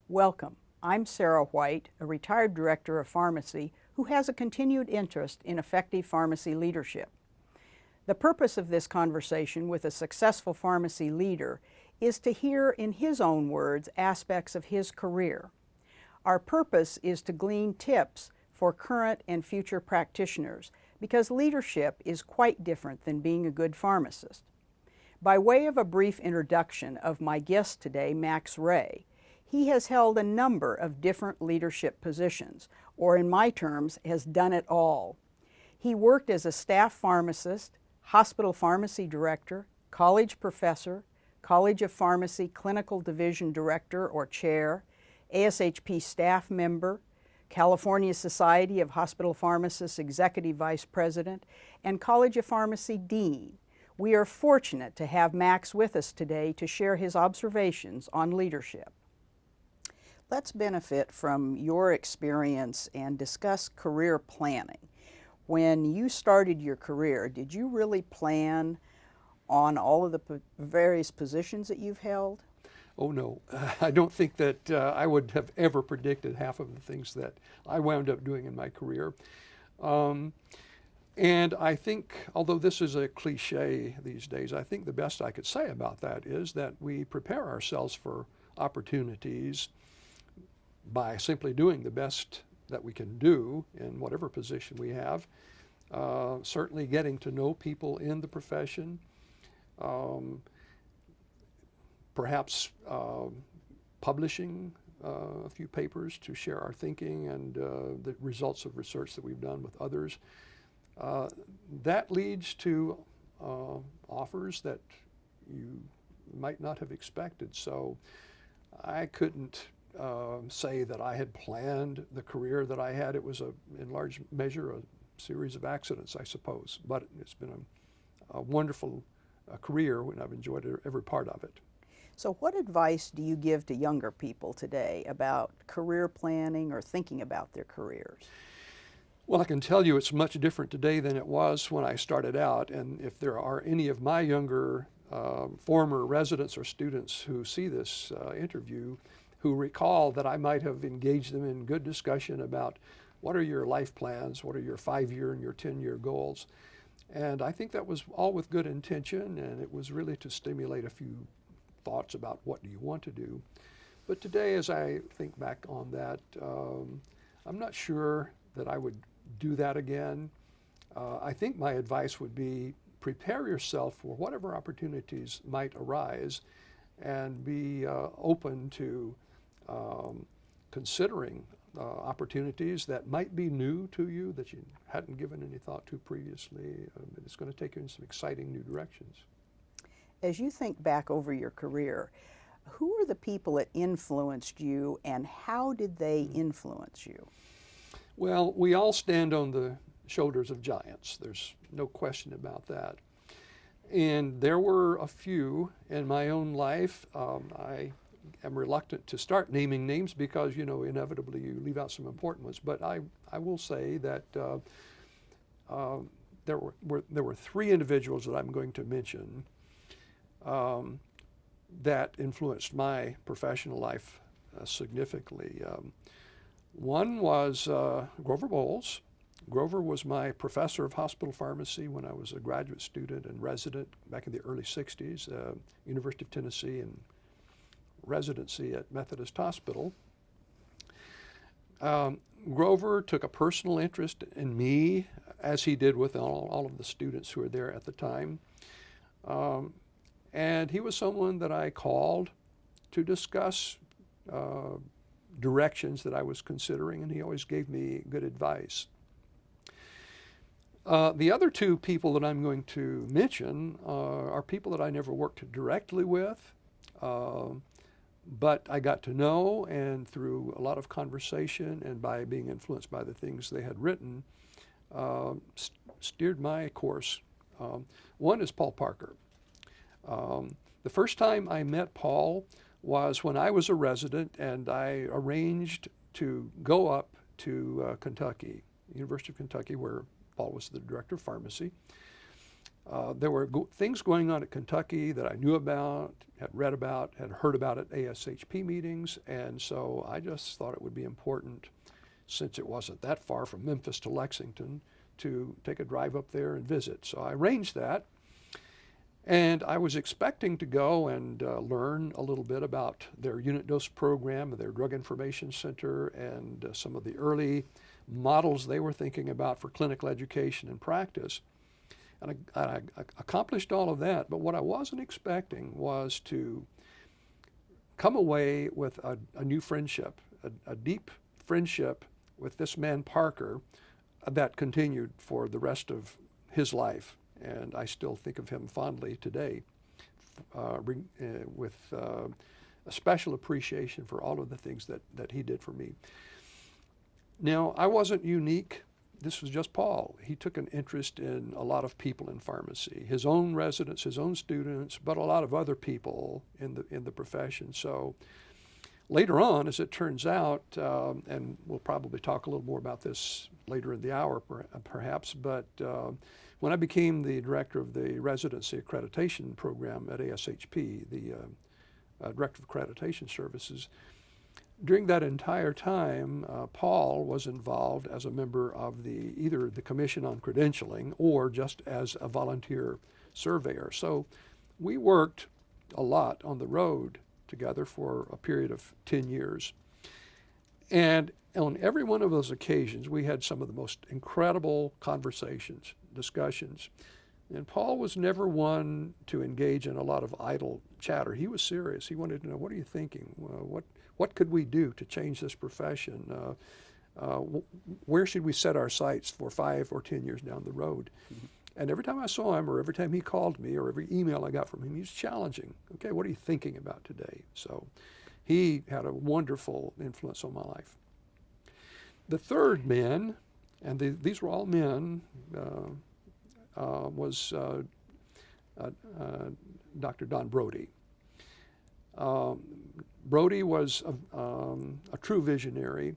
Welcome. I'm Sara White, a retired director of pharmacy who has a continued interest in effective pharmacy leadership. The purpose of this conversation with a successful pharmacy leader is to hear in his own words aspects of his career. Our purpose is to glean tips for current and future practitioners because leadership is quite different than being a good pharmacist. By way of a brief introduction of my guest today, Max Ray, he has held a number of different leadership positions, or in my terms, has done it all. He worked as a staff pharmacist, hospital pharmacy director, college professor, College of Pharmacy Clinical Division Director or Chair, ASHP staff member, California Society of Hospital Pharmacists Executive Vice President, and College of Pharmacy Dean. We are fortunate to have Max with us today to share his observations on leadership. Let's benefit from your experience and discuss career planning. When you started your career, did you really plan on all of the various positions that you've held? Oh no, I don't think that I would have ever predicted half of the things that I wound up doing in my career. And I think, although this is a cliche these days, I think the best I could say about that is that we prepare ourselves for opportunities by simply doing the best that we can do in whatever position we have. Certainly getting to know people in the profession, perhaps publishing a few papers to share our thinking and the results of research that we've done with others. That leads to offers that you might not have expected. So I couldn't say that I had planned the career that I had. It was, in large measure, a series of accidents, I suppose. But it's been a wonderful career, and I've enjoyed every part of it. So what advice do you give to younger people today about career planning or thinking about their careers? Well, I can tell you it's much different today than it was when I started out. And if there are any of my younger former residents or students who see this interview, who recall that I might have engaged them in good discussion about what are your life plans, what are your 5-year and your 10-year goals. And I think that was all with good intention, and it was really to stimulate a few thoughts about what do you want to do. But today, as I think back on that, I'm not sure that I would do that again. I think my advice would be prepare yourself for whatever opportunities might arise and be open to considering opportunities that might be new to you that you hadn't given any thought to previously. It's going to take you in some exciting new directions. As you think back over your career, who are the people that influenced you and how did they influence you? Well, we all stand on the shoulders of giants. There's no question about that. And there were a few in my own life. I am reluctant to start naming names because, you know, inevitably you leave out some important ones. But I will say that there were 3 individuals that I'm going to mention that influenced my professional life significantly. One was Grover Bowles. Grover was my professor of hospital pharmacy when I was a graduate student and resident back in the early 60s, University of Tennessee, and residency at Methodist Hospital. Grover took a personal interest in me, as he did with all of the students who were there at the time. And he was someone that I called to discuss directions that I was considering, and he always gave me good advice. The other 2 people that I'm going to mention are people that I never worked directly with, but I got to know, and through a lot of conversation and by being influenced by the things they had written, steered my course. One is Paul Parker. The first time I met Paul was when I was a resident, and I arranged to go up to Kentucky, University of Kentucky, where Paul was the director of pharmacy. There were things going on at Kentucky that I knew about, had read about, had heard about at ASHP meetings, and so I just thought it would be important, since it wasn't that far from Memphis to Lexington, to take a drive up there and visit. So I arranged that, and I was expecting to go and learn a little bit about their unit dose program, their drug information center, and some of the early models they were thinking about for clinical education and practice. And I accomplished all of that, but what I wasn't expecting was to come away with a new friendship, a deep friendship with this man Parker that continued for the rest of his life. And I still think of him fondly today with a special appreciation for all of the things that he did for me. Now, I wasn't unique. This was just Paul. He took an interest in a lot of people in pharmacy, his own residents, his own students, but a lot of other people in the profession. So later on, as it turns out, and we'll probably talk a little more about this later in the hour perhaps, but when I became the director of the residency accreditation program at ASHP, the director of accreditation services, during that entire time, Paul was involved as a member of either the Commission on Credentialing or just as a volunteer surveyor. So we worked a lot on the road together for a period of 10 years. And on every one of those occasions, we had some of the most incredible conversations, discussions. And Paul was never one to engage in a lot of idle chatter. He was serious. He wanted to know, what are you thinking? What could we do to change this profession? Where should we set our sights for 5 or 10 years down the road? Mm-hmm. And every time I saw him, or every time he called me, or every email I got from him, he was challenging. Okay, what are you thinking about today? So he had a wonderful influence on my life. The third man, and these were all men, was Dr. Don Brody. Brody was a true visionary.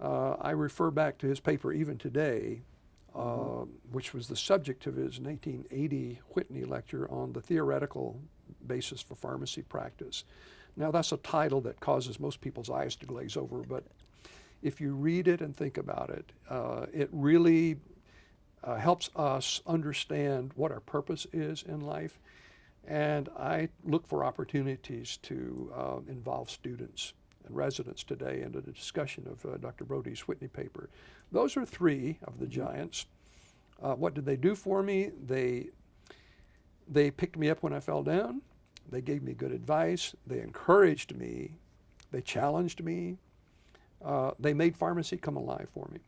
I refer back to his paper even today, which was the subject of his 1980 Whitney lecture on the theoretical basis for pharmacy practice. Now, that's a title that causes most people's eyes to glaze over, but if you read it and think about it, it really helps us understand what our purpose is in life. And I look for opportunities to involve students and residents today in the discussion of Dr. Brody's Whitney paper. Those are 3 of the giants. What did they do for me? They picked me up when I fell down. They gave me good advice. They encouraged me. They challenged me. They made pharmacy come alive for me.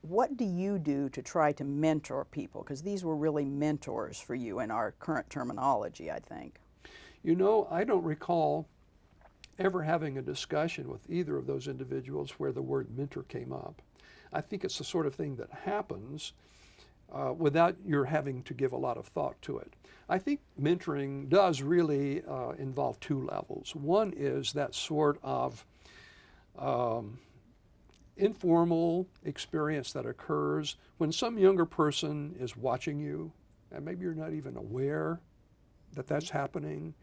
What do you do to try to mentor people? Because these were really mentors for you in our current terminology, I think. You know, I don't recall ever having a discussion with either of those individuals where the word mentor came up. I think it's the sort of thing that happens without your having to give a lot of thought to it. I think mentoring does really involve 2 levels. One is that sort of informal experience that occurs when some younger person is watching you, and maybe you're not even aware that that's happening.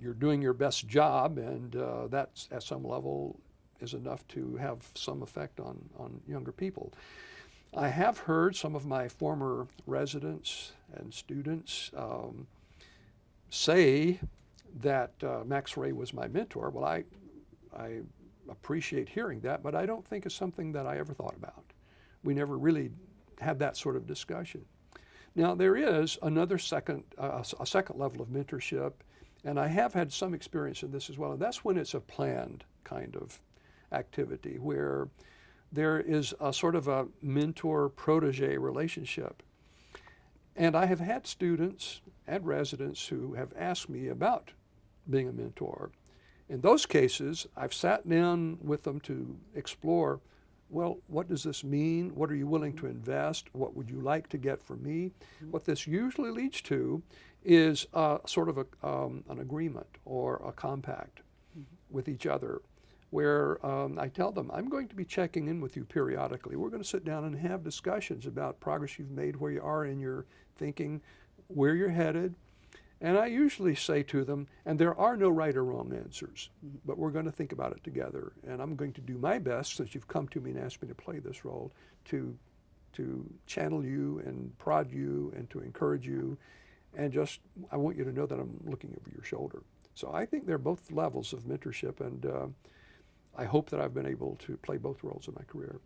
You're doing your best job, and that's at some level is enough to have some effect on younger people. I have heard some of my former residents and students say that Max Ray was my mentor. Well, I appreciate hearing that, but I don't think it's something that I ever thought about. We never really had that sort of discussion. Now, there is another a second level of mentorship, and I have had some experience in this as well, and that's when it's a planned kind of activity where there is a sort of a mentor-protege relationship. And I have had students and residents who have asked me about being a mentor. In those cases, I've sat down with them to explore, well, what does this mean? What are you willing to invest? What would you like to get from me? What this usually leads to is sort of an agreement or a compact with each other. where I tell them, I'm going to be checking in with you periodically. We're going to sit down and have discussions about progress you've made, where you are in your thinking, where you're headed. And I usually say to them, and there are no right or wrong answers, but we're going to think about it together. And I'm going to do my best, since you've come to me and asked me to play this role, to channel you and prod you and to encourage you. And just, I want you to know that I'm looking over your shoulder. So I think they're both levels of mentorship, and I hope that I've been able to play both roles in my career.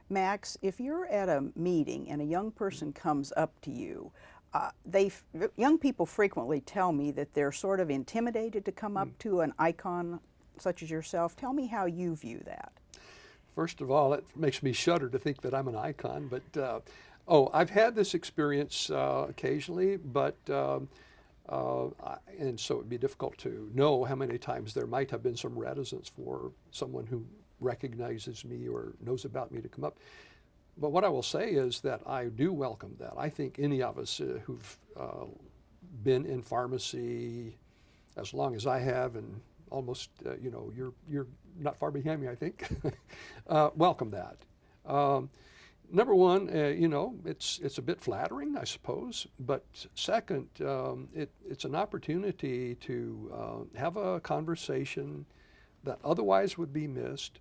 Max, if you're at a meeting and a young person comes up to you, young people frequently tell me that they're sort of intimidated to come up to an icon such as yourself. Tell me how you view that. First of all, it makes me shudder to think that I'm an icon, but I've had this experience occasionally, but and so it'd be difficult to know how many times there might have been some reticence for someone who recognizes me or knows about me to come up. But what I will say is that I do welcome that. I think any of us who've been in pharmacy as long as I have, and almost, you're not far behind me, I think, welcome that. Number one, it's a bit flattering, I suppose. But second, it's an opportunity to have a conversation that otherwise would be missed,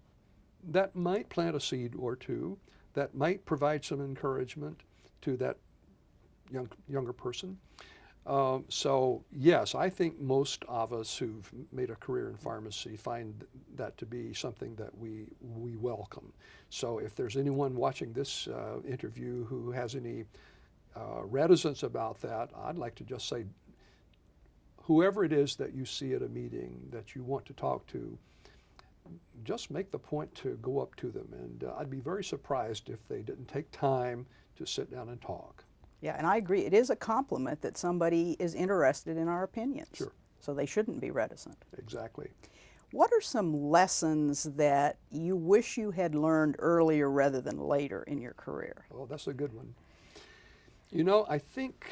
that might plant a seed or two, that might provide some encouragement to that younger person. So yes, I think most of us who've made a career in pharmacy find that to be something that we welcome. So if there's anyone watching this interview who has any reticence about that, I'd like to just say, whoever it is that you see at a meeting that you want to talk to, just make the point to go up to them. And I'd be very surprised if they didn't take time to sit down and talk. Yeah, and I agree. It is a compliment that somebody is interested in our opinions. Sure. So they shouldn't be reticent. Exactly. What are some lessons that you wish you had learned earlier rather than later in your career? Oh, that's a good one. I think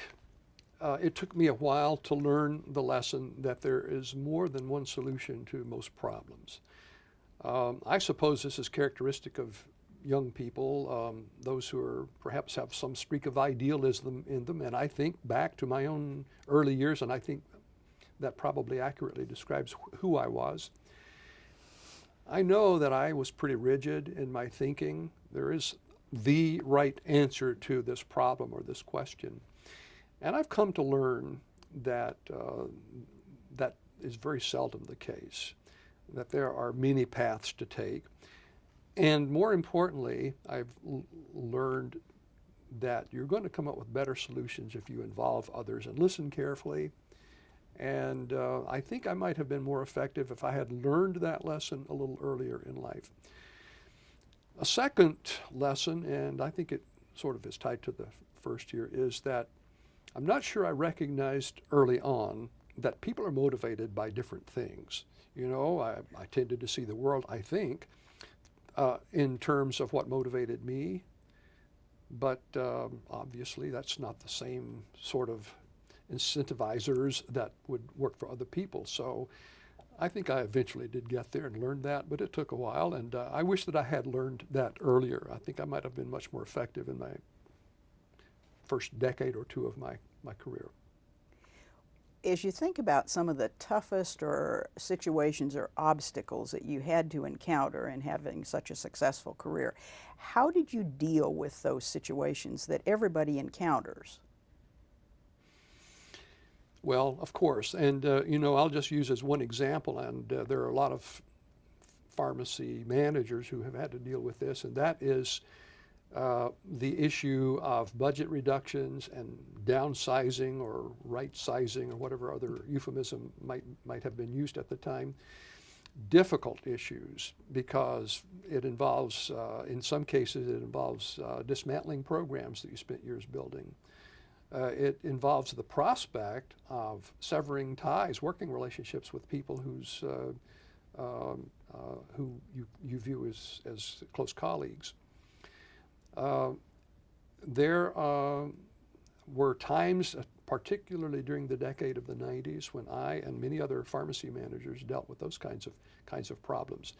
it took me a while to learn the lesson that there is more than one solution to most problems. I suppose this is characteristic of young people, those who are perhaps have some streak of idealism in them. And I think back to my own early years, and I think that probably accurately describes who I was. I know that I was pretty rigid in my thinking. There is the right answer to this problem or this question. And I've come to learn that that is very seldom the case, that there are many paths to take. And more importantly, I've learned that you're going to come up with better solutions if you involve others and listen carefully. And I think I might have been more effective if I had learned that lesson a little earlier in life. A second lesson, and I think it sort of is tied to the first here, is that I'm not sure I recognized early on that people are motivated by different things. I tended to see the world, I think, in terms of what motivated me, but obviously that's not the same sort of incentivizers that would work for other people. So I think I eventually did get there and learned that, but it took a while, and I wish that I had learned that earlier. I think I might have been much more effective in my first decade or two of my career. As you think about some of the toughest or situations or obstacles that you had to encounter in having such a successful career, how did you deal with those situations that everybody encounters? Well, of course, and I'll just use as one example, and there are a lot of pharmacy managers who have had to deal with this, and that is the issue of budget reductions and downsizing or right-sizing or whatever other euphemism might have been used at the time. Difficult issues because it involves, in some cases, it involves dismantling programs that you spent years building. It involves the prospect of severing ties, working relationships with people who you view as close colleagues. There were times particularly during the decade of the 90s when I and many other pharmacy managers dealt with those kinds of problems.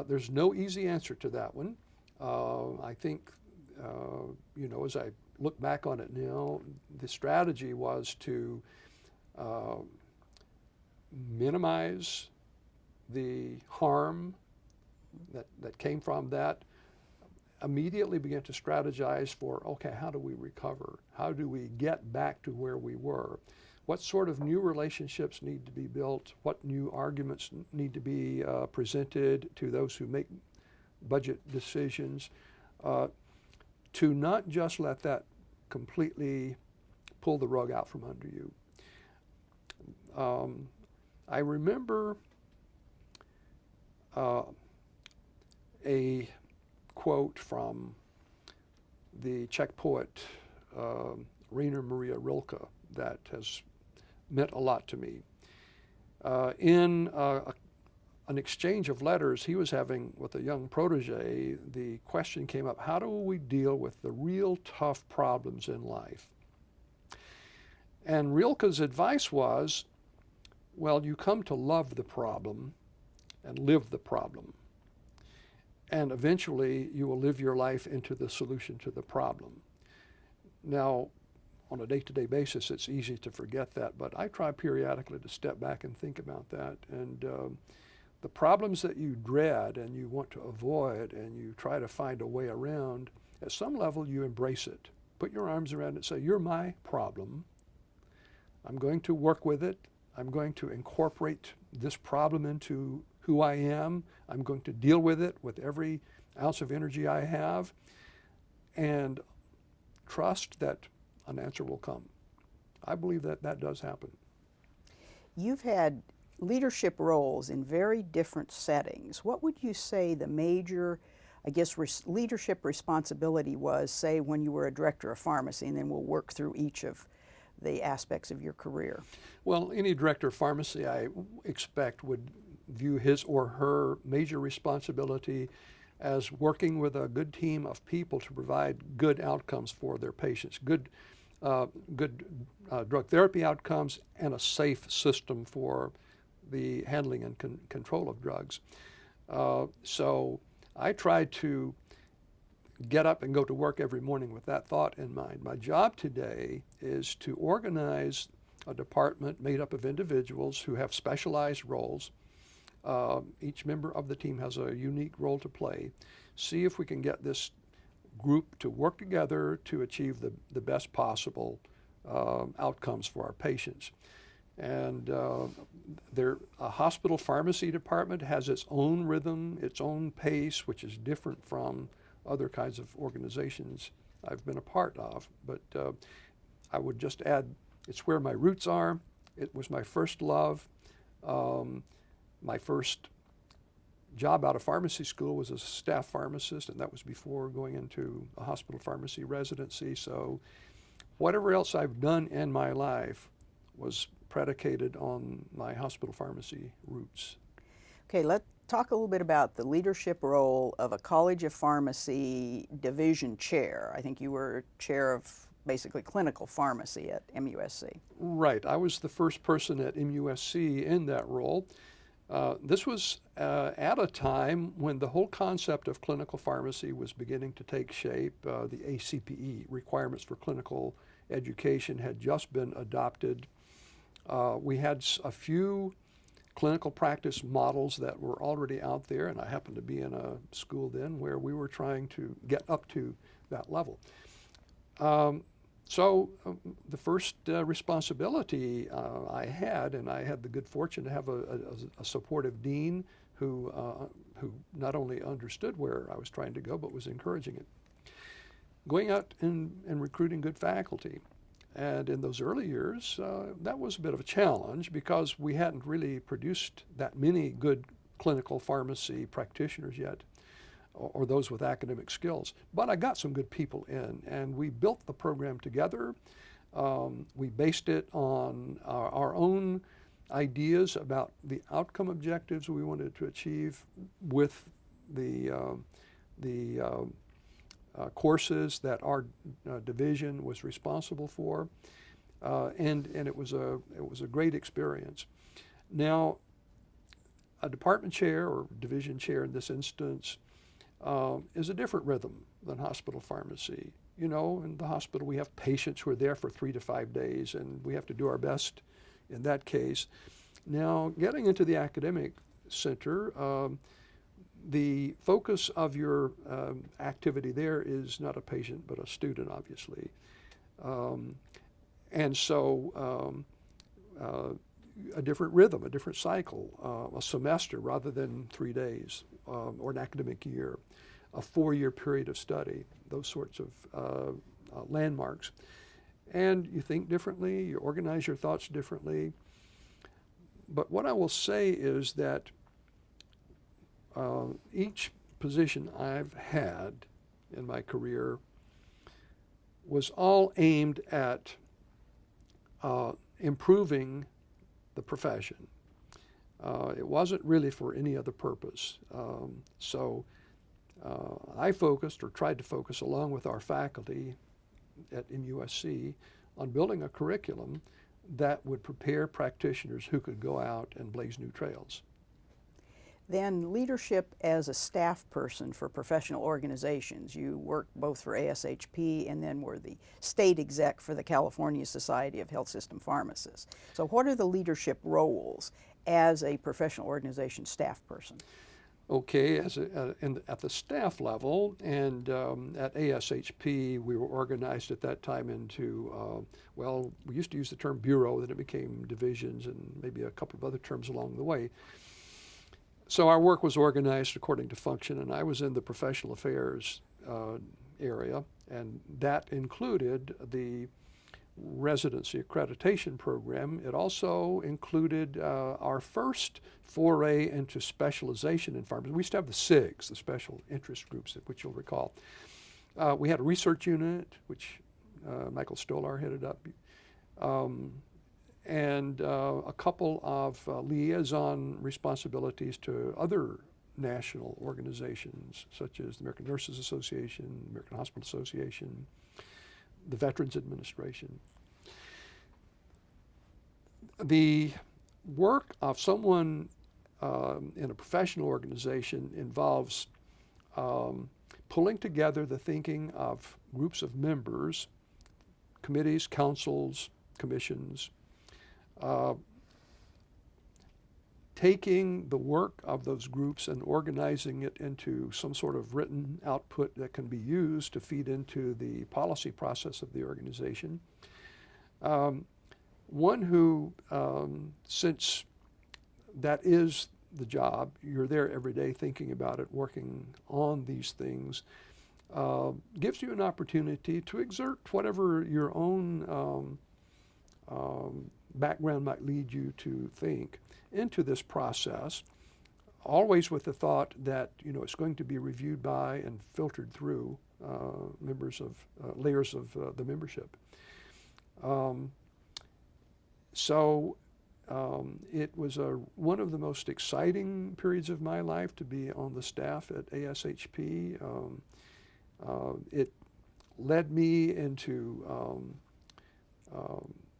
There's no easy answer to that one. I think, you know, as I look back on it now, the strategy was to minimize the harm that came from that, immediately begin to strategize for, okay, how do we recover? How do we get back to where we were? What sort of new relationships need to be built? What new arguments need to be presented to those who make budget decisions? To not just let that completely pull the rug out from under you. I remember a quote from the Czech poet Rainer Maria Rilke that has meant a lot to me. In an exchange of letters he was having with a young protege, the question came up, how do we deal with the real tough problems in life? And Rilke's advice was, well, you come to love the problem and live the problem. And eventually you will live your life into the solution to the problem. Now, on a day-to-day basis, it's easy to forget that, but I try periodically to step back and think about that. And the problems that you dread and you want to avoid and you try to find a way around, at some level you embrace it. Put your arms around it and say, you're my problem. I'm going to work with it. I'm going to incorporate this problem into who I am. I'm going to deal with it with every ounce of energy I have, and trust that an answer will come. I believe that that does happen. You've had leadership roles in very different settings. What would you say the major, I guess, leadership responsibility was, say, when you were a director of pharmacy, and then we'll work through each of the aspects of your career? Well, any director of pharmacy, I expect, would view his or her major responsibility as working with a good team of people to provide good outcomes for their patients, good drug therapy outcomes, and a safe system for the handling and control of drugs. So I try to get up and go to work every morning with that thought in mind. My job today is to organize a department made up of individuals who have specialized roles. Each member of the team has a unique role to play. See if we can get this group to work together to achieve the best possible outcomes for our patients. And a hospital pharmacy department has its own rhythm, its own pace, which is different from other kinds of organizations I've been a part of. But I would just add, it's where my roots are. It was my first love. My first job out of pharmacy school was as a staff pharmacist, and that was before going into a hospital pharmacy residency. So whatever else I've done in my life was predicated on my hospital pharmacy roots. Okay, let's talk a little bit about the leadership role of a College of Pharmacy division chair. I think you were chair of basically clinical pharmacy at MUSC. Right. I was the first person at MUSC in that role. This was at a time when the whole concept of clinical pharmacy was beginning to take shape. The ACPE, requirements for clinical education, had just been adopted. We had a few clinical practice models that were already out there, and I happened to be in a school then where we were trying to get up to that level. So the first responsibility I had, and I had the good fortune to have a supportive dean who not only understood where I was trying to go, but was encouraging it. Going out and recruiting good faculty. And in those early years, that was a bit of a challenge because we hadn't really produced that many good clinical pharmacy practitioners yet, or those with academic skills. But I got some good people in, and we built the program together. We based it on our own ideas about the outcome objectives we wanted to achieve with the courses that our division was responsible for. and it was a great experience. Now, a department chair or division chair in this instance is a different rhythm than hospital pharmacy. You know, in the hospital we have patients who are there for 3 to 5 days, and we have to do our best in that case. Now, getting into the academic center, the focus of your activity there is not a patient but a student, obviously. And so a different rhythm, a different cycle, a semester rather than 3 days, or an academic year, a 4-year period of study, those sorts of landmarks. And you think differently, you organize your thoughts differently. But what I will say is that each position I've had in my career was all aimed at improving the profession. It wasn't really for any other purpose. So I focused, or tried to focus along with our faculty at MUSC, on building a curriculum that would prepare practitioners who could go out and blaze new trails. Then leadership as a staff person for professional organizations. You worked both for ASHP and then were the state exec for the California Society of Health System Pharmacists. So what are the leadership roles as a professional organization staff person? Okay, at the staff level, and at ASHP, we were organized at that time into, well, we used to use the term bureau, then it became divisions, and maybe a couple of other terms along the way. So our work was organized according to function, and I was in the professional affairs area, and that included the residency accreditation program. It also included our first foray into specialization in pharmacy. We used to have the SIGs, the special interest groups, which you'll recall. We had a research unit, which Michael Stolar headed up, and a couple of liaison responsibilities to other national organizations, such as the American Nurses Association, American Hospital Association, the Veterans Administration. The work of someone in a professional organization involves pulling together the thinking of groups of members, committees, councils, commissions, taking the work of those groups and organizing it into some sort of written output that can be used to feed into the policy process of the organization. One who, since that is the job, you're there every day thinking about it, working on these things, gives you an opportunity to exert whatever your own background might lead you to think into this process, always with the thought that, you know, it's going to be reviewed by and filtered through members of layers of the membership. So it was one of the most exciting periods of my life to be on the staff at ASHP. It led me into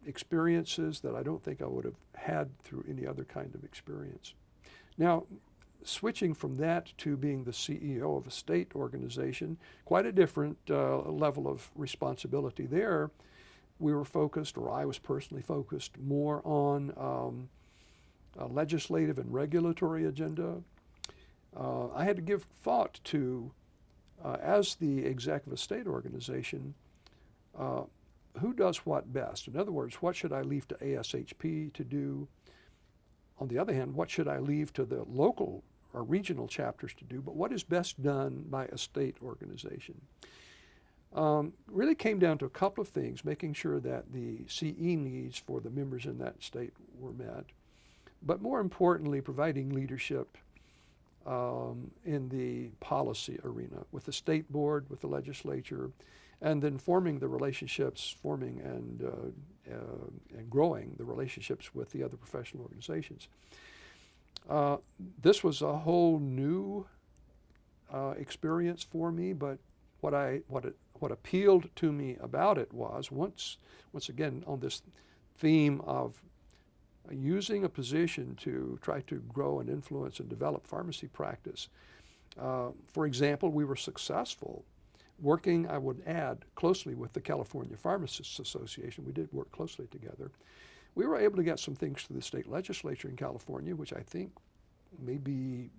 experiences that I don't think I would have had through any other kind of experience. Now, switching from that to being the CEO of a state organization, quite a different level of responsibility there. We were focused, or I was personally focused, more on a legislative and regulatory agenda. I had to give thought to, as the exec of a state organization, who does what best? In other words, what should I leave to ASHP to do? On the other hand, what should I leave to the local or regional chapters to do? But what is best done by a state organization? Really came down to a couple of things, making sure that the CE needs for the members in that state were met, but more importantly, providing leadership in the policy arena with the state board, with the legislature, and then forming the relationships, and growing the relationships with the other professional organizations. This was a whole new experience for me, but what what appealed to me about it was, once again, on this theme of using a position to try to grow and influence and develop pharmacy practice. For example, we were successful working, I would add, closely with the California Pharmacists Association. We did work closely together. We were able to get some things to the state legislature in California, which I think maybe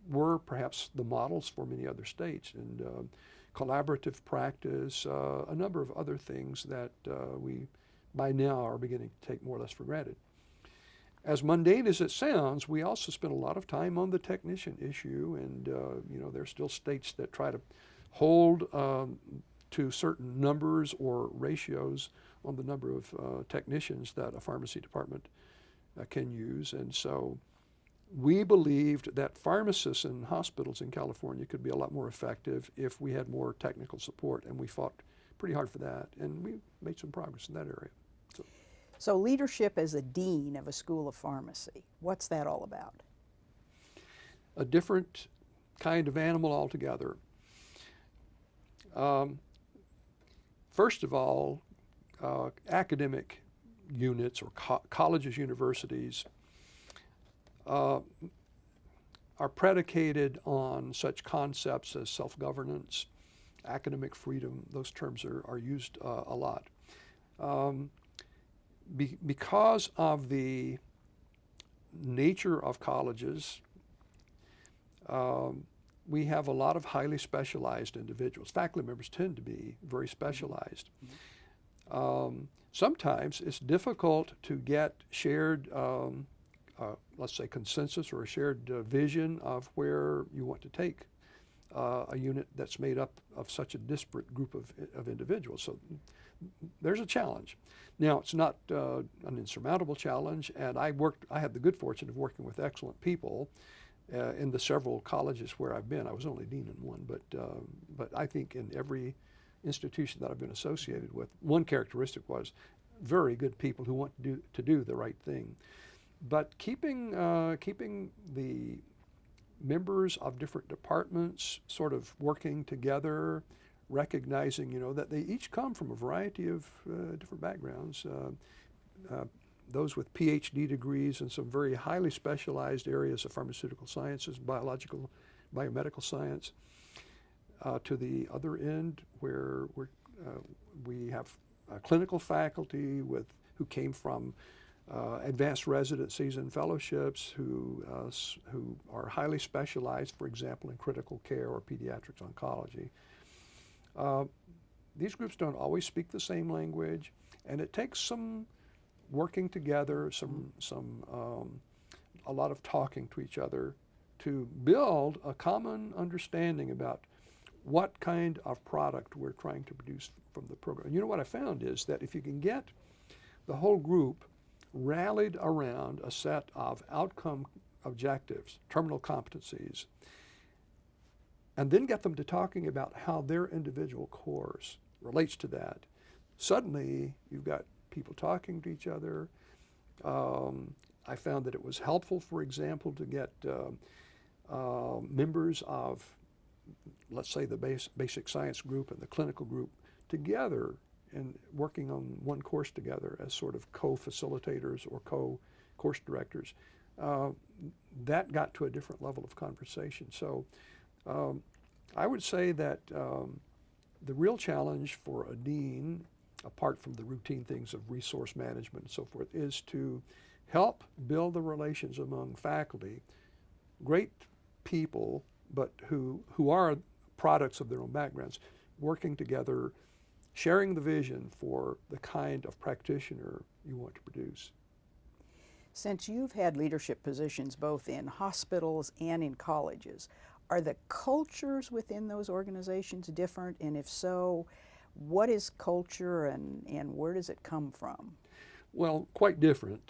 were perhaps the models for many other states, and collaborative practice, a number of other things that we by now are beginning to take more or less for granted. As mundane as it sounds, we also spend a lot of time on the technician issue, and there are still states that try to hold to certain numbers or ratios on the number of technicians that a pharmacy department can use. And so we believed that pharmacists in hospitals in California could be a lot more effective if we had more technical support, and we fought pretty hard for that, and we made some progress in that area. So leadership as a dean of a school of pharmacy, what's that all about? A different kind of animal altogether. First of all, academic units or colleges, universities are predicated on such concepts as self-governance, academic freedom. Those terms are used a lot. Because of the nature of colleges, we have a lot of highly specialized individuals. Faculty members tend to be very specialized. Sometimes it's difficult to get shared, let's say, consensus or a shared vision of where you want to take a unit that's made up of such a disparate group of individuals. So there's a challenge. Now, it's not an insurmountable challenge, and I had the good fortune of working with excellent people in the several colleges where I've been. I was only dean in one, but I think in every institution that I've been associated with, one characteristic was very good people who want to do the right thing. But keeping the members of different departments sort of working together, recognizing, that they each come from a variety of different backgrounds. Those with PhD degrees in some very highly specialized areas of pharmaceutical sciences, biomedical science, to the other end where we have clinical faculty who came from advanced residencies and fellowships, who are highly specialized, for example, in critical care or pediatrics oncology. These groups don't always speak the same language, and it takes some working together, a lot of talking to each other to build a common understanding about what kind of product we're trying to produce from the program. And what I found is that if you can get the whole group rallied around a set of outcome objectives, terminal competencies, and then get them to talking about how their individual course relates to that, suddenly you've got people talking to each other. I found that it was helpful, for example, to get members of, let's say, the basic science group and the clinical group together and working on one course together as sort of co-facilitators or co-course directors. That got to a different level of conversation. So I would say that the real challenge for a dean, apart from the routine things of resource management and so forth, is to help build the relations among faculty, great people, but who are products of their own backgrounds, working together, sharing the vision for the kind of practitioner you want to produce. Since you've had leadership positions both in hospitals and in colleges, are the cultures within those organizations different? And if so, what is culture and where does it come from? Well, quite different.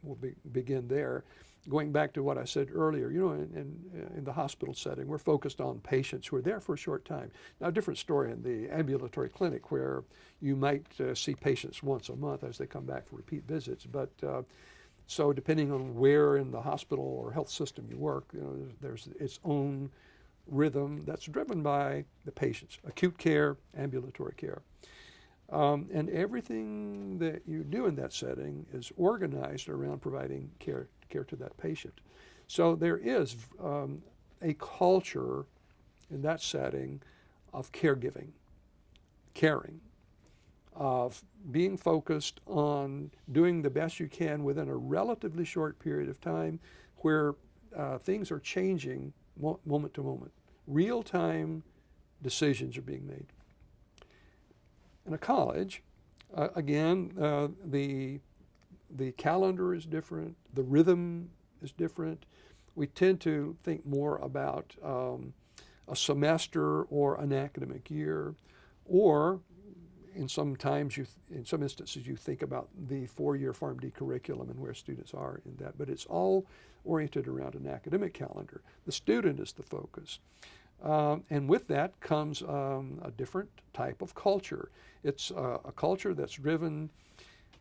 We'll begin there. Going back to what I said earlier, in the hospital setting, we're focused on patients who are there for a short time. Now, a different story in the ambulatory clinic where you might see patients once a month as they come back for repeat visits. But so depending on where in the hospital or health system you work, there's its own rhythm that's driven by the patients, acute care, ambulatory care. And everything that you do in that setting is organized around providing care to that patient. So there is a culture in that setting of caregiving, caring, of being focused on doing the best you can within a relatively short period of time where things are changing moment to moment. Real-time decisions are being made. In a college, again, the calendar is different, the rhythm is different. We tend to think more about a semester or an academic year, or in some instances you think about the 4-year PharmD curriculum and where students are in that, but it's all oriented around an academic calendar. The student is the focus. And with that comes a different type of culture. It's a culture that's driven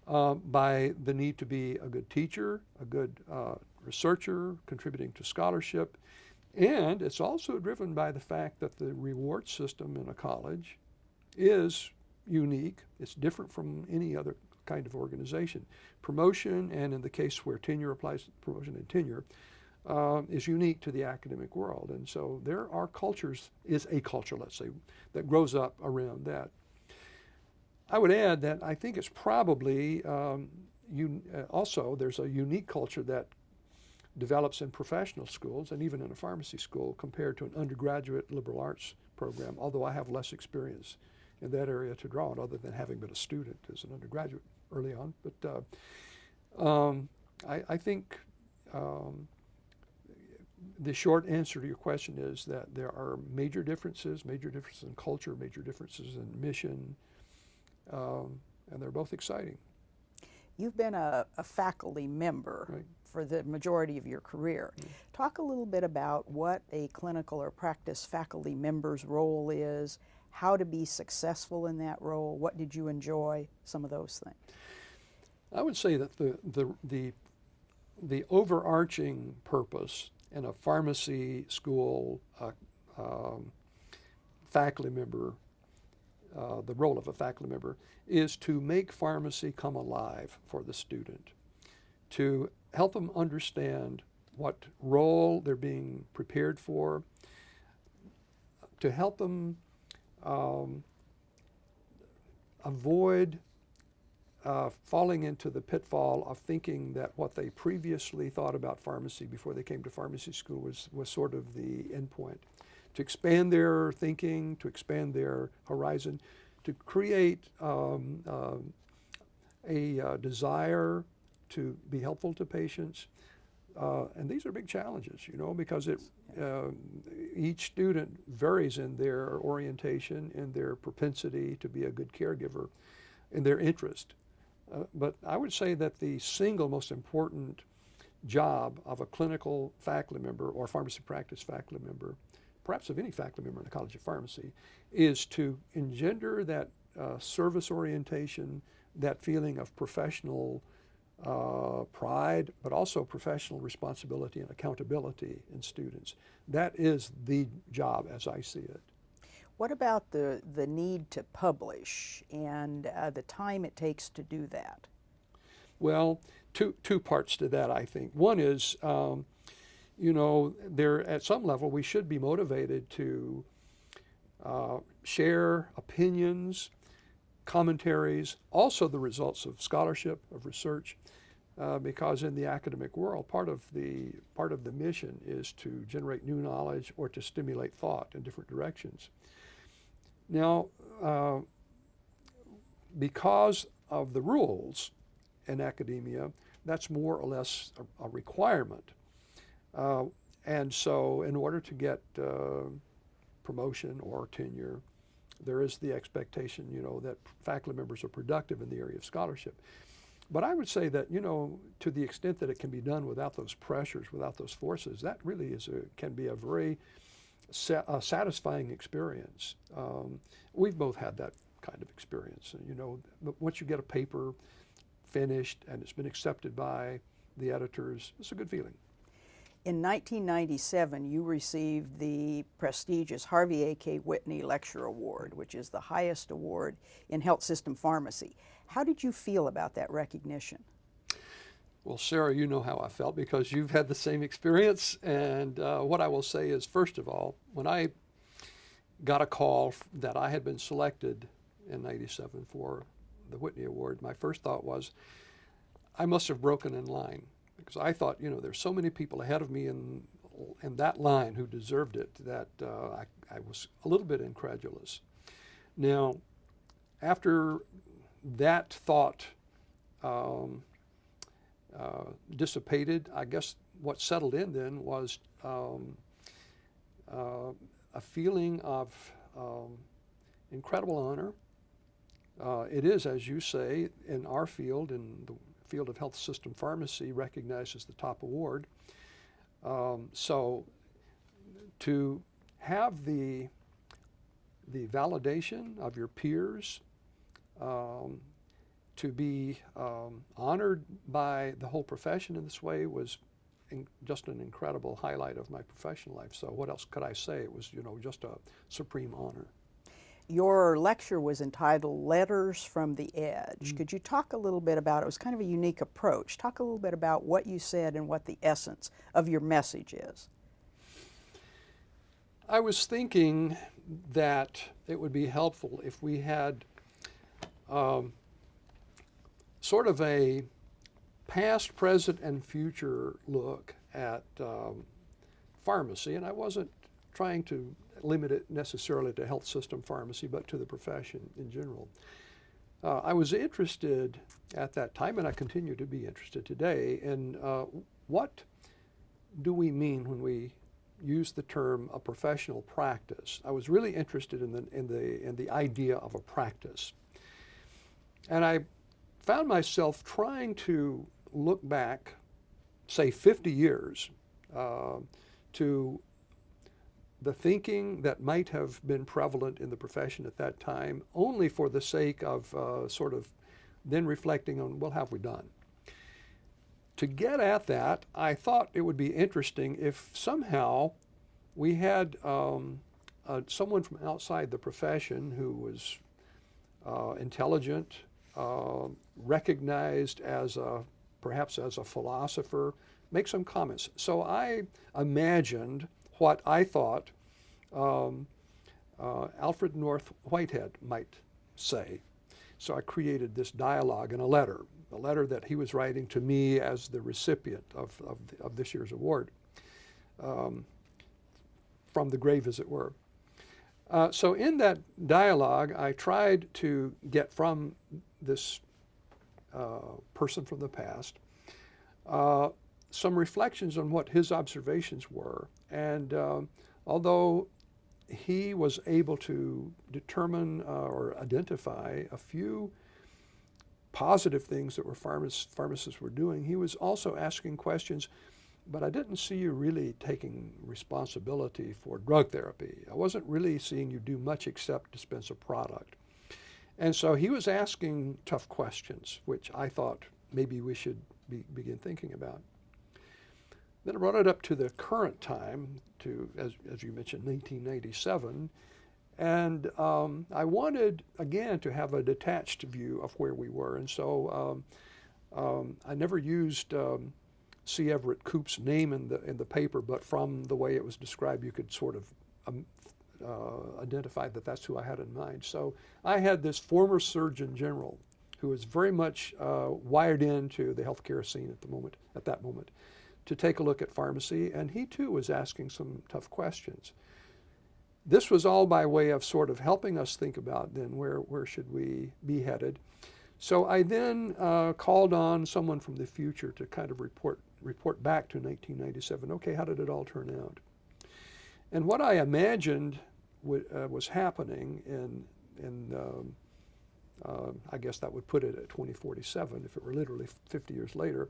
by the need to be a good teacher, a good researcher, contributing to scholarship, and it's also driven by the fact that the reward system in a college is unique. It's different from any other kind of organization. Promotion, and in the case where tenure applies, promotion and tenure, is unique to the academic world. And so there are cultures, is a culture, let's say, that grows up around that. I would add that I think it's probably also there's a unique culture that develops in professional schools and even in a pharmacy school compared to an undergraduate liberal arts program, although I have less experience in that area to draw on other than having been a student as an undergraduate early on. But I think the short answer to your question is that there are major differences in culture, major differences in mission, and they're both exciting. You've been a faculty member Right. for the majority of your career. Mm. Talk a little bit about what a clinical or practice faculty member's role is, how to be successful in that role, what did you enjoy, some of those things. I would say that the overarching purpose in a pharmacy school faculty member, the role of a faculty member, is to make pharmacy come alive for the student, to help them understand what role they're being prepared for, to help them avoid falling into the pitfall of thinking that what they previously thought about pharmacy before they came to pharmacy school was sort of the end point. To expand their thinking, to expand their horizon, to create a desire to be helpful to patients. And these are big challenges, you know, because each student varies in their orientation, in their propensity to be a good caregiver, in their interest. But I would say that the single most important job of a clinical faculty member or pharmacy practice faculty member, perhaps of any faculty member in the College of Pharmacy, is to engender that service orientation, that feeling of professional pride, but also professional responsibility and accountability in students. That is the job as I see it. What about the need to publish and the time it takes to do that? Well, two parts to that, I think. One is, you know, at some level we should be motivated to share opinions, commentaries, also the results of scholarship, of research, because in the academic world, part of the mission is to generate new knowledge or to stimulate thought in different directions. Now, because of the rules in academia, that's more or less a requirement. And so in order to get promotion or tenure, there is the expectation, you know, that faculty members are productive in the area of scholarship. But I would say that, you know, to the extent that it can be done without those pressures, without those forces, that really can be a very satisfying experience. We've both had that kind of experience. You know, once you get a paper finished and it's been accepted by the editors, it's a good feeling. In 1997, you received the prestigious Harvey A.K. Whitney Lecture Award, which is the highest award in health system pharmacy. How did you feel about that recognition? Well, Sarah, you know how I felt because you've had the same experience. And what I will say is, first of all, when I got a call that I had been selected in '97 for the Whitney Award, my first thought was, I must have broken in line. Because I thought, you know, there's so many people ahead of me in that line who deserved it that I was a little bit incredulous. Now, after that thought dissipated, I guess what settled in then was a feeling of incredible honor. It is, as you say, in our field, in the field of health system pharmacy, recognized as the top award. So to have the validation of your peers, to be honored by the whole profession in this way was just an incredible highlight of my professional life. So what else could I say? It was, you know, just a supreme honor. Your lecture was entitled Letters from the Edge. Could you talk a little bit about it? It was kind of a unique approach. Talk a little bit about what you said and what the essence of your message is. I was thinking that it would be helpful if we had sort of a past, present, and future look at pharmacy. And I wasn't trying to limit it necessarily to health system pharmacy, but to the profession in general. I was interested at that time, and I continue to be interested today, in what do we mean when we use the term a professional practice. I was really interested in the idea of a practice. And I found myself trying to look back, say 50 years, to the thinking that might have been prevalent in the profession at that time, only for the sake of sort of then reflecting on, well, how have we done? To get at that, I thought it would be interesting if somehow we had someone from outside the profession who was intelligent, recognized as perhaps as a philosopher, make some comments. So I imagined what I thought Alfred North Whitehead might say. So I created this dialogue in a letter that he was writing to me as the recipient of this year's award, from the grave, as it were. So in that dialogue, I tried to get from this person from the past some reflections on what his observations were. And although he was able to determine or identify a few positive things that pharmacists were doing, he was also asking questions, but I didn't see you really taking responsibility for drug therapy. I wasn't really seeing you do much except dispense a product. And so he was asking tough questions, which I thought maybe we should begin thinking about. Then I brought it up to the current time, to, as you mentioned, 1997, and I wanted, again, to have a detached view of where we were. And so I never used C. Everett Koop's name in the paper, but from the way it was described, you could sort of identify that that's who I had in mind. So I had this former Surgeon General who was very much wired into the healthcare scene at that moment, to take a look at pharmacy, and he too was asking some tough questions. This was all by way of sort of helping us think about then where should we be headed. So I then called on someone from the future to kind of report back to 1997. Okay, how did it all turn out? And what I imagined was happening in I guess that would put it at 2047 if it were literally 50 years later,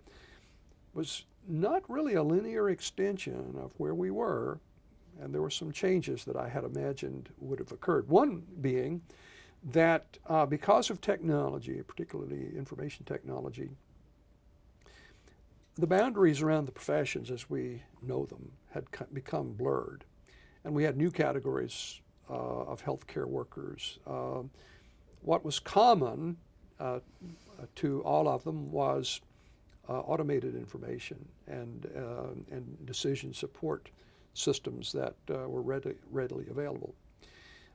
was not really a linear extension of where we were, and there were some changes that I had imagined would have occurred. One being that because of technology, particularly information technology, The boundaries around the professions as we know them had become blurred, and we had new categories of healthcare workers. What was common to all of them was automated information and decision support systems that were readily available.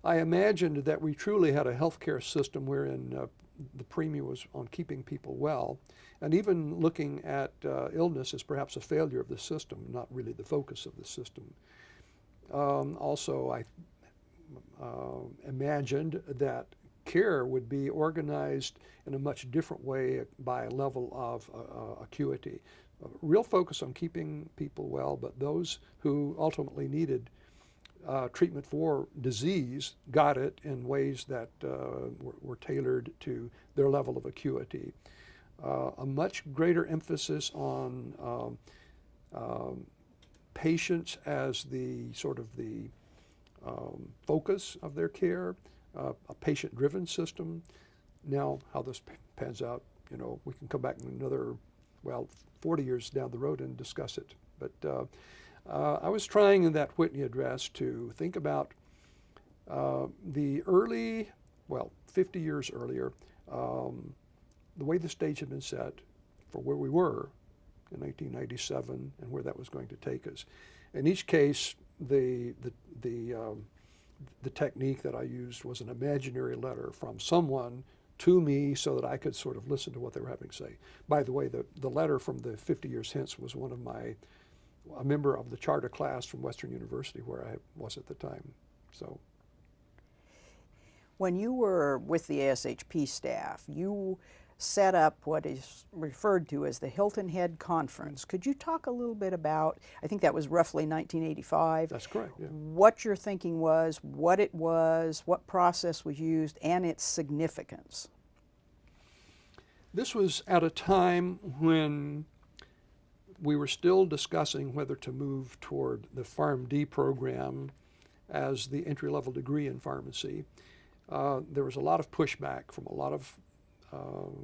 I imagined that we truly had a healthcare system wherein the premium was on keeping people well, and even looking at illness as perhaps a failure of the system, not really the focus of the system. Also, I imagined that care would be organized in a much different way by a level of acuity. A real focus on keeping people well, but those who ultimately needed treatment for disease got it in ways that were tailored to their level of acuity. A much greater emphasis on patients as the sort of the focus of their care, a patient-driven system. Now, how this pans out, you know, we can come back in another, well, 40 years down the road and discuss it. But I was trying in that Whitney address to think about the early, well, 50 years earlier, the way the stage had been set for where we were in 1997 and where that was going to take us. In each case, the technique that I used was an imaginary letter from someone to me so that I could sort of listen to what they were having to say. By the way, the letter from the 50 years hence was one of a member of the charter class from Western University where I was at the time. So, when you were with the ASHP staff, you set up what is referred to as the Hilton Head Conference. Could you talk a little bit about, I think that was roughly 1985. That's correct, yeah. What your thinking was, what process was used, and its significance? This was at a time when we were still discussing whether to move toward the PharmD program as the entry-level degree in pharmacy. There was a lot of pushback from a lot of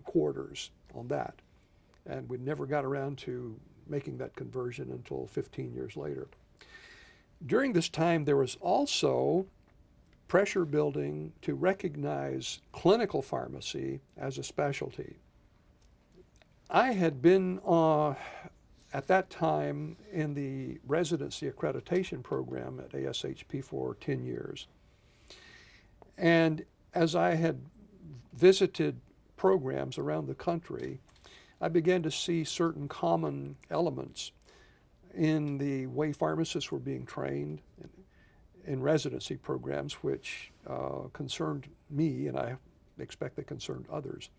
quarters on that, and we never got around to making that conversion until 15 years later. During this time, there was also pressure building to recognize clinical pharmacy as a specialty. I had been at that time in the residency accreditation program at ASHP for 10 years. And as I had visited programs around the country, I began to see certain common elements in the way pharmacists were being trained in residency programs, which concerned me, and I expect they concerned others.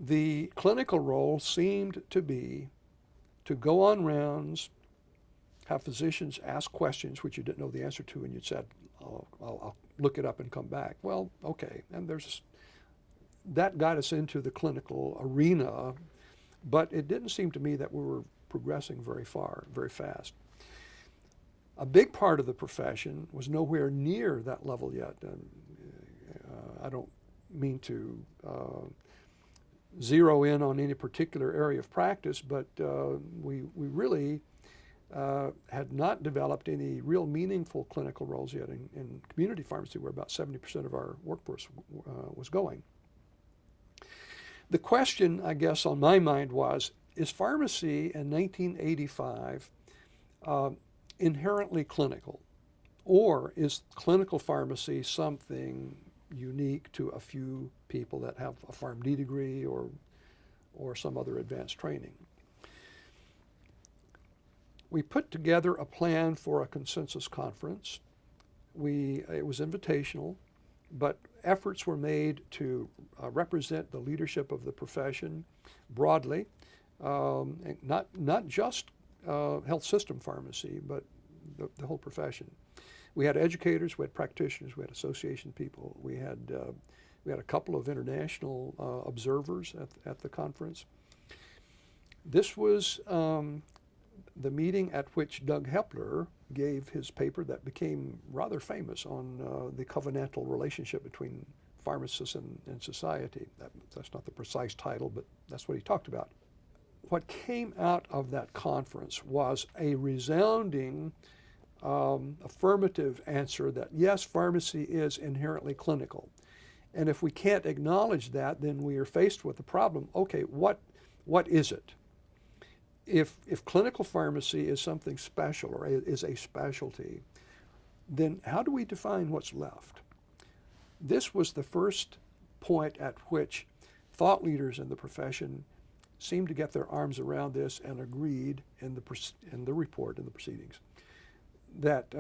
The clinical role seemed to be to go on rounds, have physicians ask questions which you didn't know the answer to, and you'd said, I'll look it up and come back. Well, okay, and that got us into the clinical arena, but it didn't seem to me that we were progressing very far, very fast. A big part of the profession was nowhere near that level yet. I don't mean to zero in on any particular area of practice, but we really had not developed any real meaningful clinical roles yet in community pharmacy, where about 70% of our workforce was going. The question, I guess, on my mind was, is pharmacy in 1985 inherently clinical? Or is clinical pharmacy something unique to a few people that have a PharmD degree or some other advanced training? We put together a plan for a consensus conference. It was invitational, but efforts were made to represent the leadership of the profession broadly, and not just health system pharmacy, but the whole profession. We had educators, we had practitioners, we had association people, we had a couple of international observers at the conference. This was the meeting at which Doug Hepler gave his paper that became rather famous on the covenantal relationship between pharmacists and society. That's not the precise title, but that's what he talked about. what came out of that conference was a resounding affirmative answer that yes, pharmacy is inherently clinical. And if we can't acknowledge that, then we are faced with the problem. Okay, what is it? If clinical pharmacy is something special or is a specialty, then how do we define what's left? This was the first point at which thought leaders in the profession seemed to get their arms around this and agreed in the report, in the proceedings, that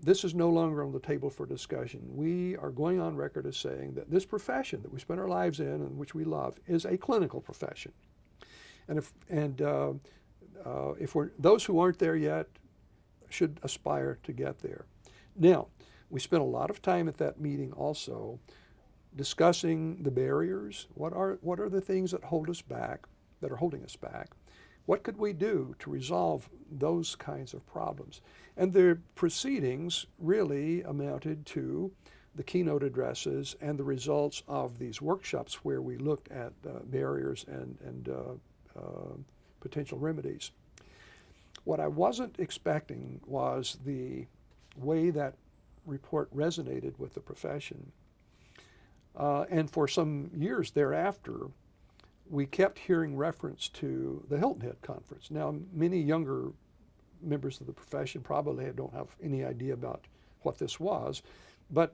this is no longer on the table for discussion. We are going on record as saying that this profession that we spend our lives in and which we love is a clinical profession. And if those who aren't there yet should aspire to get there. Now, we spent a lot of time at that meeting also discussing the barriers. What are the things that hold us back, that are holding us back? What could we do to resolve those kinds of problems? And the proceedings really amounted to the keynote addresses and the results of these workshops where we looked at barriers and potential remedies. What I wasn't expecting was the way that report resonated with the profession. And for some years thereafter, we kept hearing reference to the Hilton Head Conference. Now, many younger members of the profession probably don't have any idea about what this was, but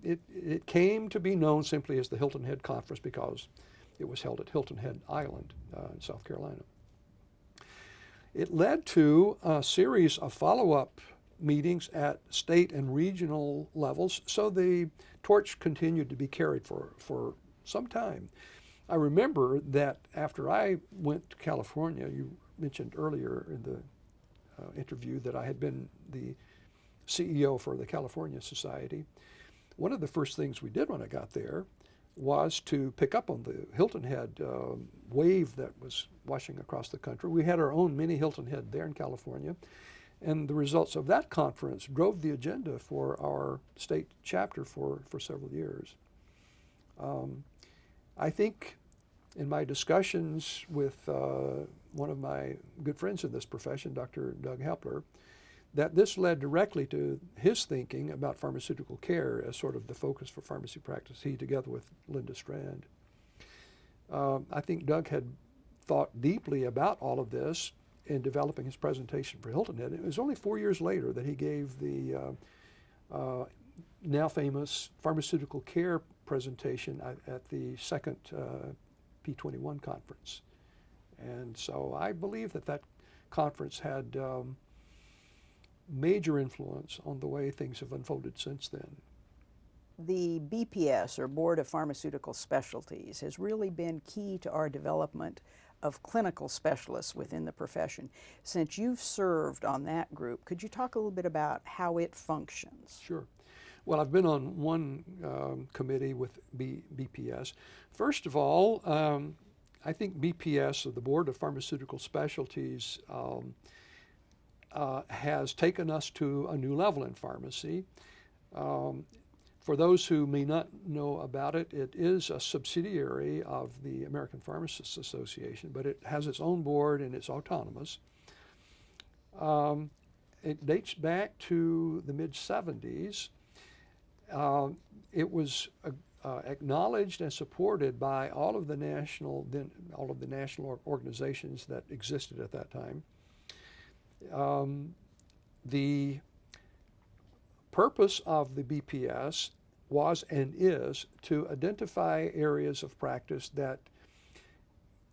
it came to be known simply as the Hilton Head Conference because it was held at Hilton Head Island in South Carolina. It led to a series of follow-up meetings at state and regional levels, so the torch continued to be carried for some time. I remember that after I went to California, you mentioned earlier in the interview that I had been the CEO for the California Society. One of the first things we did when I got there was to pick up on the Hilton Head wave that was washing across the country. We had our own mini Hilton Head there in California, and the results of that conference drove the agenda for our state chapter for several years. I think in my discussions with one of my good friends in this profession, Dr. Doug Hepler, that this led directly to his thinking about pharmaceutical care as sort of the focus for pharmacy practice, he together with Linda Strand. I think Doug had thought deeply about all of this in developing his presentation for Hilton Head. It was only 4 years later that he gave the now famous pharmaceutical care presentation at the second P21 conference. And so I believe that conference had major influence on the way things have unfolded since then. The BPS, or Board of Pharmaceutical Specialties, has really been key to our development of clinical specialists within the profession. Since you've served on that group, could you talk a little bit about how it functions? Sure. Well, I've been on one committee with BPS. First of all, I think BPS, or the Board of Pharmaceutical Specialties, has taken us to a new level in pharmacy. For those who may not know about it, it is a subsidiary of the American Pharmacists Association, but it has its own board and it's autonomous. It dates back to the mid-70s. It was acknowledged and supported by all of the national organizations that existed at that time. The purpose of the BPS was and is to identify areas of practice that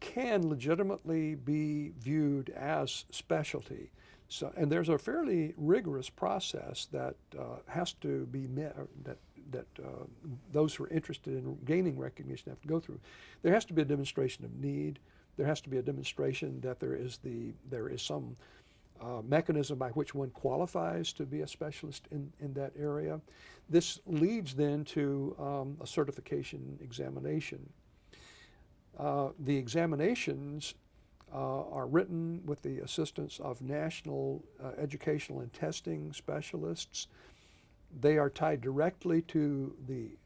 can legitimately be viewed as specialty. So, and there's a fairly rigorous process that has to be met, that those who are interested in gaining recognition have to go through. There has to be a demonstration of need. There has to be a demonstration that there is some mechanism by which one qualifies to be a specialist in that area. This leads then to a certification examination. The examinations are written with the assistance of national educational and testing specialists. They are tied directly to the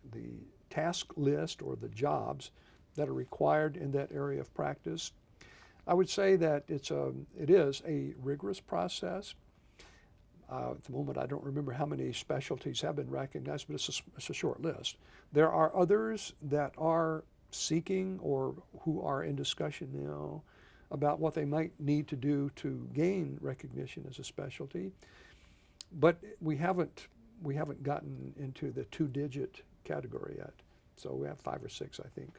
task list or the jobs that are required in that area of practice. I would say that it is a rigorous process. At the moment, I don't remember how many specialties have been recognized, but it's a short list. There are others that are seeking or who are in discussion now about what they might need to do to gain recognition as a specialty. But we haven't gotten into the 2-digit category yet. So we have 5 or 6, I think,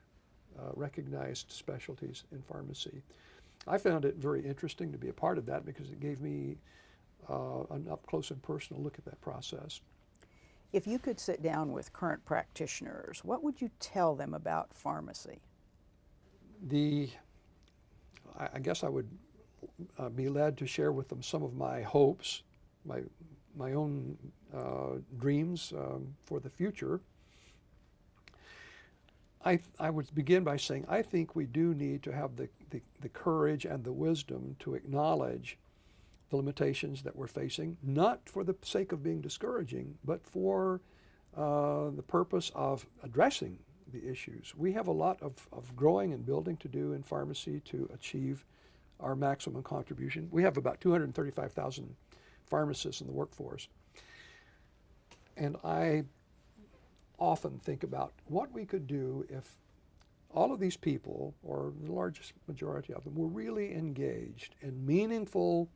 recognized specialties in pharmacy. I found it very interesting to be a part of that because it gave me an up-close and personal look at that process. If you could sit down with current practitioners, what would you tell them about pharmacy? I guess I would be led to share with them some of my hopes, my own dreams for the future. I would begin by saying I think we do need to have the courage and the wisdom to acknowledge the limitations that we're facing, not for the sake of being discouraging, but for the purpose of addressing the issues. We have a lot of growing and building to do in pharmacy to achieve our maximum contribution. We have about 235,000 pharmacists in the workforce. And I often think about what we could do if all of these people, or the largest majority of them, were really engaged in meaningful,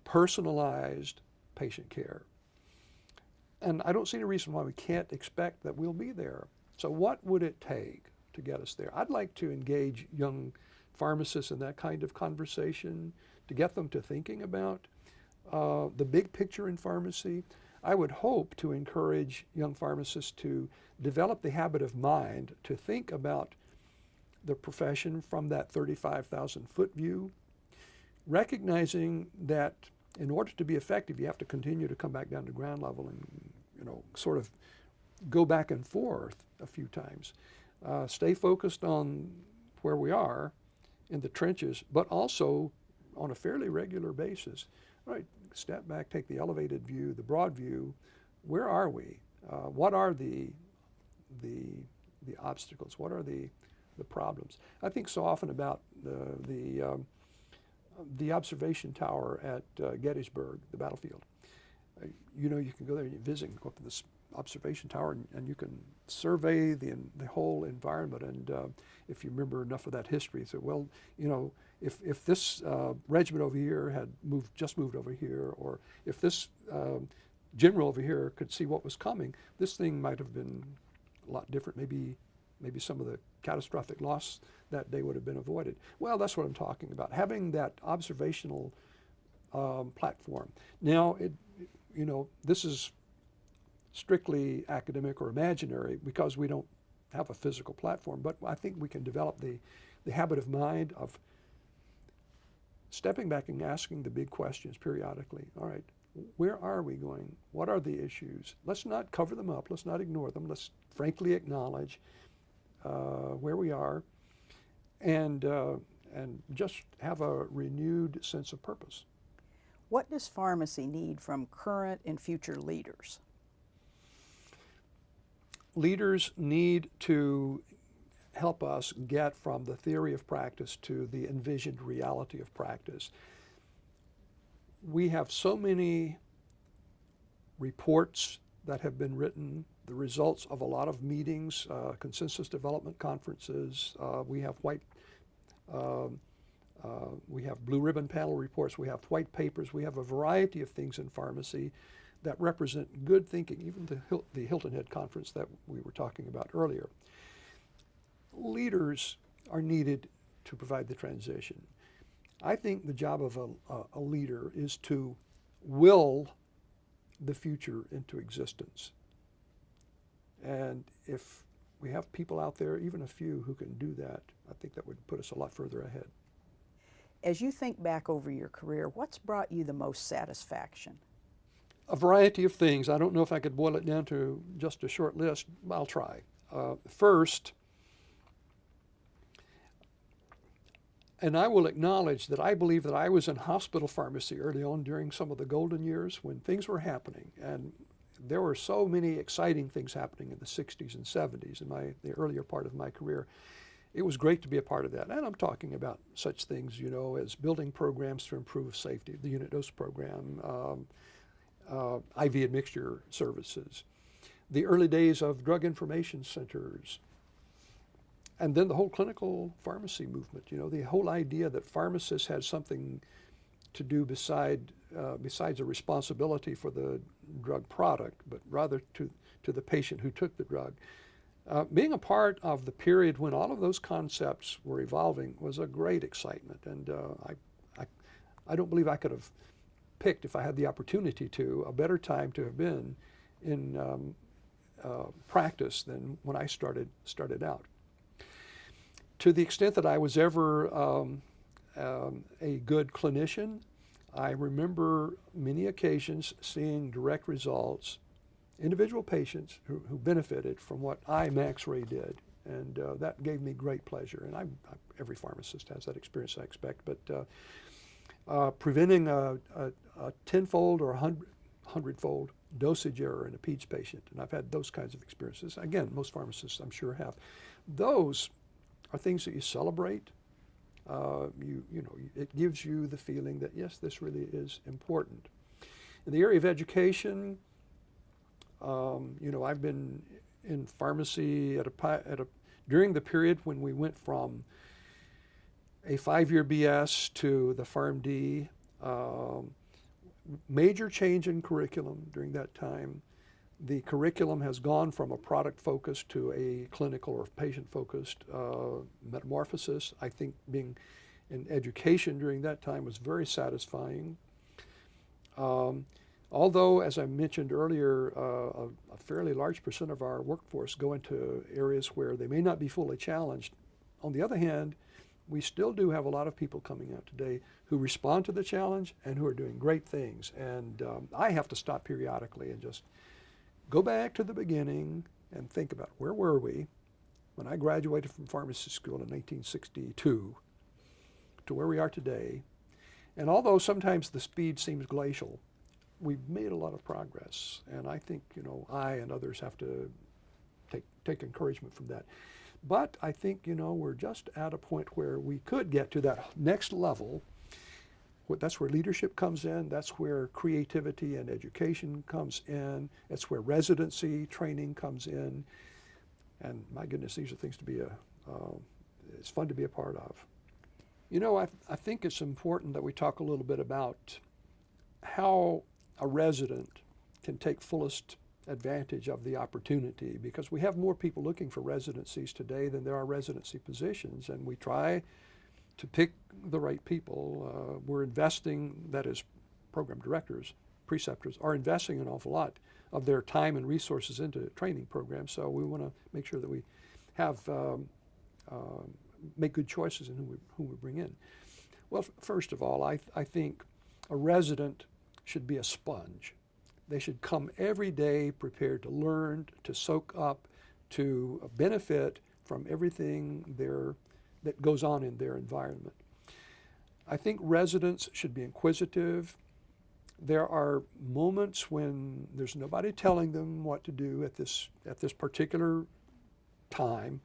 personalized patient care. And I don't see any reason why we can't expect that we'll be there. So what would it take to get us there? I'd like to engage young pharmacists in that kind of conversation, to get them to thinking about the big picture in pharmacy. I would hope to encourage young pharmacists to develop the habit of mind to think about the profession from that 35,000-foot view, recognizing that in order to be effective, you have to continue to come back down to ground level and, sort of go back and forth a few times. Stay focused on where we are in the trenches, but also on a fairly regular basis. All right, step back, take the elevated view, the broad view. Where are we? What are the obstacles? What are the problems? I think so often about the observation tower at Gettysburg, the battlefield. You can go there and you visit and go up to this observation tower and you can survey the whole environment. And if you remember enough of that history, so well, if this regiment over here had just moved over here, or if this general over here could see what was coming, this thing might have been a lot different. Maybe some of the catastrophic loss that day would have been avoided. Well, that's what I'm talking about, having that observational platform. Now, this is strictly academic or imaginary because we don't have a physical platform, but I think we can develop the habit of mind of stepping back and asking the big questions periodically. All right, where are we going? What are the issues? Let's not cover them up. Let's not ignore them. Let's frankly acknowledge where we are and just have a renewed sense of purpose. What does pharmacy need from current and future leaders? Leaders need to help us get from the theory of practice to the envisioned reality of practice. We have so many reports that have been written, the results of a lot of meetings, consensus development conferences. We have we have blue ribbon panel reports, we have white papers, we have a variety of things in pharmacy that represent good thinking, even the Hilton Head conference that we were talking about earlier. Leaders are needed to provide the transition. I think the job of a leader is to will the future into existence. And if we have people out there, even a few, who can do that, I think that would put us a lot further ahead. As you think back over your career, what's brought you the most satisfaction? A variety of things. I don't know if I could boil it down to just a short list. I'll try. First, and I will acknowledge that I believe that I was in hospital pharmacy early on during some of the golden years when things were happening. And there were so many exciting things happening in the 60s and 70s in the earlier part of my career. it was great to be a part of that. And I'm talking about such things, you know, as building programs to improve safety, the unit dose program, IV admixture services, the early days of drug information centers, and then the whole clinical pharmacy movement, you know, the whole idea that pharmacists had something to do besides a responsibility for the drug product, but rather to the patient who took the drug. Being a part of the period when all of those concepts were evolving was a great excitement, and I don't believe I could have picked, if I had the opportunity to, a better time to have been in practice than when I started out. To the extent that I was ever a good clinician, I remember many occasions seeing direct results, individual patients who benefited from what I, Max Ray, did. And that gave me great pleasure. And every pharmacist has that experience, I expect. But preventing a tenfold or a hundredfold dosage error in a peds patient, and I've had those kinds of experiences. Again, most pharmacists, I'm sure, have. Those are things that you celebrate. It gives you the feeling that, yes, this really is important. In the area of education, I've been in pharmacy during the period when we went from a 5-year BS to the PharmD. Major change in curriculum during that time. The curriculum has gone from a product-focused to a clinical or patient-focused metamorphosis. I think being in education during that time was very satisfying. Although, as I mentioned earlier, a fairly large percent of our workforce go into areas where they may not be fully challenged. On the other hand, we still do have a lot of people coming out today who respond to the challenge and who are doing great things. And I have to stop periodically and just go back to the beginning and think about where were we when I graduated from pharmacy school in 1962 to where we are today. And although sometimes the speed seems glacial, we've made a lot of progress. And I think, I and others have to take encouragement from that. But I think, we're just at a point where we could get to that next level. That's where leadership comes in. That's where creativity and education comes in. That's where residency training comes in. And my goodness, these are things to be it's fun to be a part of. I think it's important that we talk a little bit about how a resident can take fullest advantage of the opportunity, because we have more people looking for residencies today than there are residency positions, and we try to pick the right people. We're investing, that is, program directors, preceptors, are investing an awful lot of their time and resources into training programs, so we want to make sure that we have make good choices in who we bring in. Well, first of all, I think a resident should be a sponge. They should come every day prepared to learn, to soak up, to benefit from everything that goes on in their environment. I think residents should be inquisitive. There are moments when there's nobody telling them what to do at this particular time.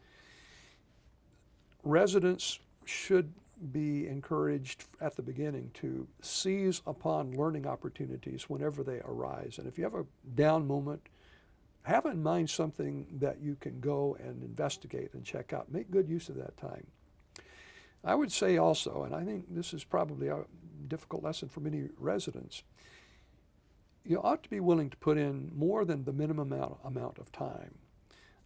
Residents should be encouraged at the beginning to seize upon learning opportunities whenever they arise. And if you have a down moment, have in mind something that you can go and investigate and check out. Make good use of that time. I would say also, and I think this is probably a difficult lesson for many residents, you ought to be willing to put in more than the minimum amount of time.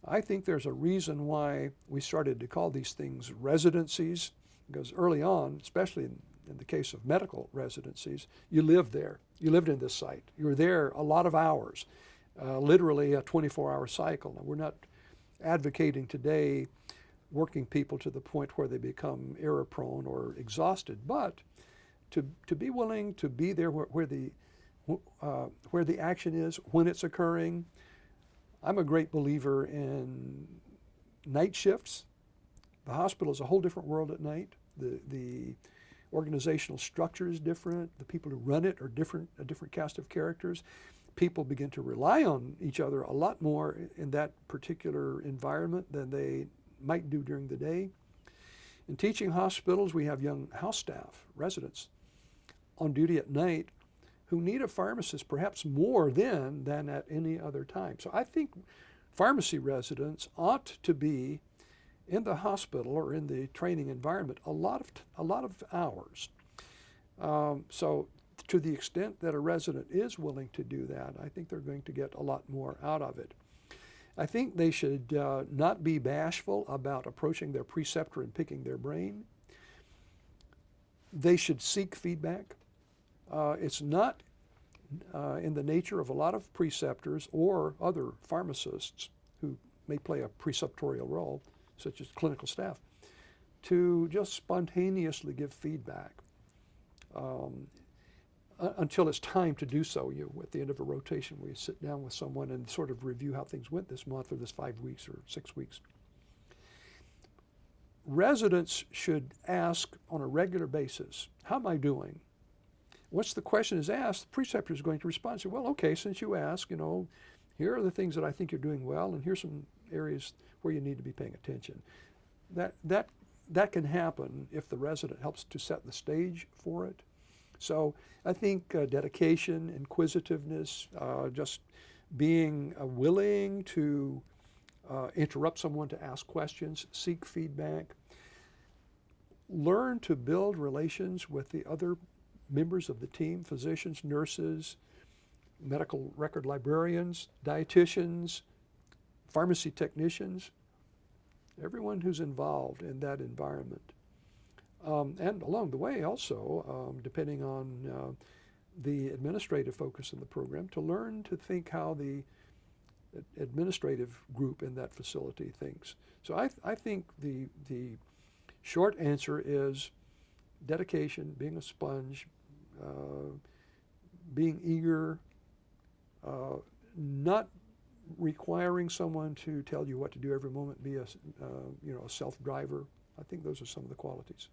I think there's a reason why we started to call these things residencies, because early on, especially in the case of medical residencies, you lived there. You lived in this site. You were there a lot of hours, literally a 24-hour cycle. Now, we're not advocating today working people to the point where they become error-prone or exhausted, but to be willing to be there where the action is, when it's occurring. I'm a great believer in night shifts. The hospital is a whole different world at night. The organizational structure is different. The people who run it are a different cast of characters. People begin to rely on each other a lot more in that particular environment than they might do during the day. In teaching hospitals, we have young house staff, residents, on duty at night who need a pharmacist perhaps more then than at any other time. So I think pharmacy residents ought to be in the hospital or in the training environment a lot of hours. So to the extent that a resident is willing to do that, I think they're going to get a lot more out of it. I think they should not be bashful about approaching their preceptor and picking their brain. They should seek feedback. It's not in the nature of a lot of preceptors or other pharmacists who may play a preceptorial role, such as clinical staff, to just spontaneously give feedback until it's time to do so. At the end of a rotation, we sit down with someone and sort of review how things went this month or this 5 weeks or 6 weeks. Residents should ask on a regular basis, how am I doing? Once the question is asked, the preceptor is going to respond and say, well, okay, since you ask, here are the things that I think you're doing well, and here's some areas where you need to be paying attention. That can happen if the resident helps to set the stage for it. So I think dedication, inquisitiveness, just being willing to interrupt someone to ask questions, seek feedback, learn to build relations with the other members of the team, physicians, nurses, medical record librarians, dietitians, pharmacy technicians, everyone who's involved in that environment. And along the way also, depending on the administrative focus in the program, to learn to think how the administrative group in that facility thinks. So I think the short answer is dedication, being a sponge, being eager, not requiring someone to tell you what to do every moment, be a self-driver. I think those are some of the qualities.